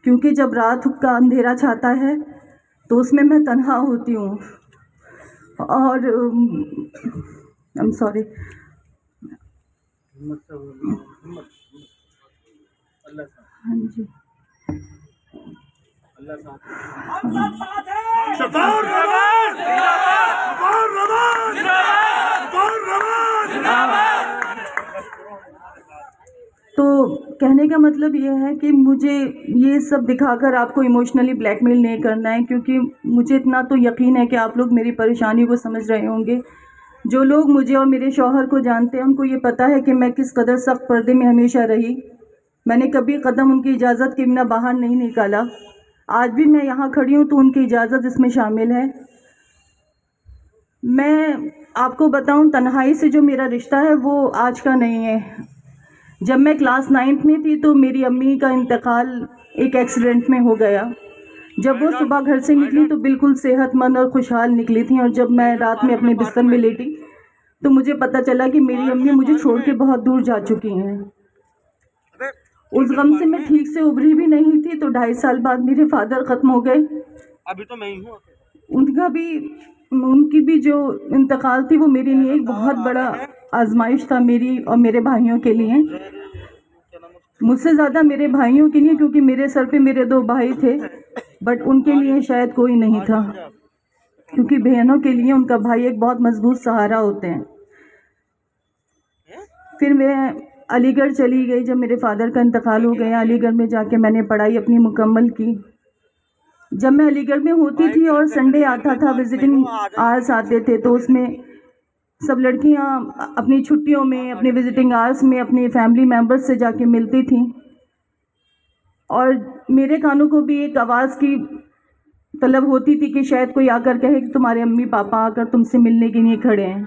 کیونکہ جب رات کا اندھیرا چھاتا ہے تو اس میں تنہا ہوتی ہوں. اور I'm sorry. ہاں جی. تو کہنے کا مطلب یہ ہے کہ مجھے یہ سب دکھا کر آپ کو ایموشنلی بلیک میل نہیں کرنا ہے، کیونکہ مجھے اتنا تو یقین ہے کہ آپ لوگ میری پریشانی کو سمجھ رہے ہوں گے. جو لوگ مجھے اور میرے شوہر کو جانتے ہیں ان کو یہ پتہ ہے کہ میں کس قدر سخت پردے میں ہمیشہ رہی. میں نے کبھی قدم ان کی اجازت کے بنا باہر نہیں نکالا. آج بھی میں یہاں کھڑی ہوں تو ان کی اجازت اس میں شامل ہے. میں آپ کو بتاؤں، تنہائی سے جو میرا رشتہ ہے وہ آج کا نہیں ہے. جب میں کلاس 9 میں تھی تو میری امی کا انتقال ایک ایکسیڈنٹ میں ہو گیا. جب وہ صبح گھر سے نکلی تو بالکل صحت مند اور خوشحال نکلی تھیں، اور جب میں رات میں اپنے بستر میں لیٹی تو مجھے پتہ چلا کہ میری امی مجھے چھوڑ کے بہت دور جا چکی ہیں. اس غم سے میں ٹھیک سے ابھری بھی نہیں تھی تو 2.5 سال بعد میرے فادر ختم ہو گئے. ابھی تو میں ہی ہوں. ان کی بھی جو انتقال تھی وہ میرے لیے ایک بہت بڑا آزمائش تھا، میری اور میرے بھائیوں کے لیے. مجھ سے زیادہ میرے بھائیوں کے لیے، کیونکہ میرے سر پہ میرے 2 بھائی تھے، بٹ ان کے لیے شاید کوئی نہیں تھا، کیونکہ بہنوں کے لیے ان کا بھائی ایک بہت مضبوط سہارا ہوتے ہیں. پھر میں علی گڑھ چلی گئی. جب میرے فادر کا انتقال ہو گیا، علی گڑھ میں جا کے میں نے پڑھائی اپنی مکمل کی. جب میں علی گڑھ میں ہوتی تھی اور سنڈے آتا تھا، وزٹنگ آورس آتے تھے، تو اس میں سب لڑکیاں اپنی چھٹیوں میں، اپنے وزٹنگ آورس میں اپنے فیملی ممبرز سے جا کے ملتی تھیں، اور میرے کانوں کو بھی ایک آواز کی طلب ہوتی تھی کہ شاید کوئی آ کر کہے کہ تمہارے امی پاپا آ کر تم سے ملنے کے لیے کھڑے ہیں.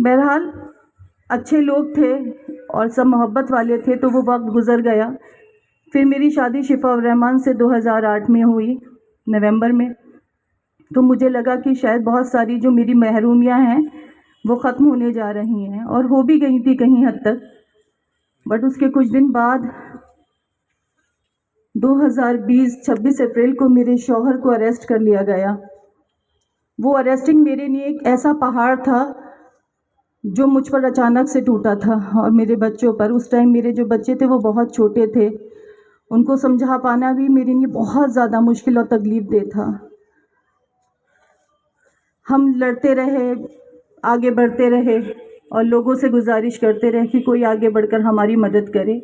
بہرحال اچھے لوگ تھے اور سب محبت والے تھے، تو وہ وقت گزر گیا. پھر میری شادی شفا الرحمان سے 2008 میں ہوئی، نومبر میں. تو مجھے لگا کہ شاید بہت ساری جو میری محرومیاں ہیں وہ ختم ہونے جا رہی ہیں، اور ہو بھی گئی تھی کہیں حد تک. بٹ اس کے کچھ دن بعد 2020 26 اپریل کو میرے شوہر کو اریسٹ کر لیا گیا. وہ اریسٹنگ میرے لیے ایک ایسا پہاڑ تھا جو مجھ پر اچانک سے ٹوٹا تھا، اور میرے بچوں پر. اس ٹائم میرے جو بچے تھے وہ بہت چھوٹے تھے، ان کو سمجھا پانا بھی میرے لیے بہت زیادہ مشکل اور تکلیف دہ تھا. ہم لڑتے رہے، آگے بڑھتے رہے، اور لوگوں سے گزارش کرتے رہے کہ کوئی آگے بڑھ کر ہماری مدد کرے.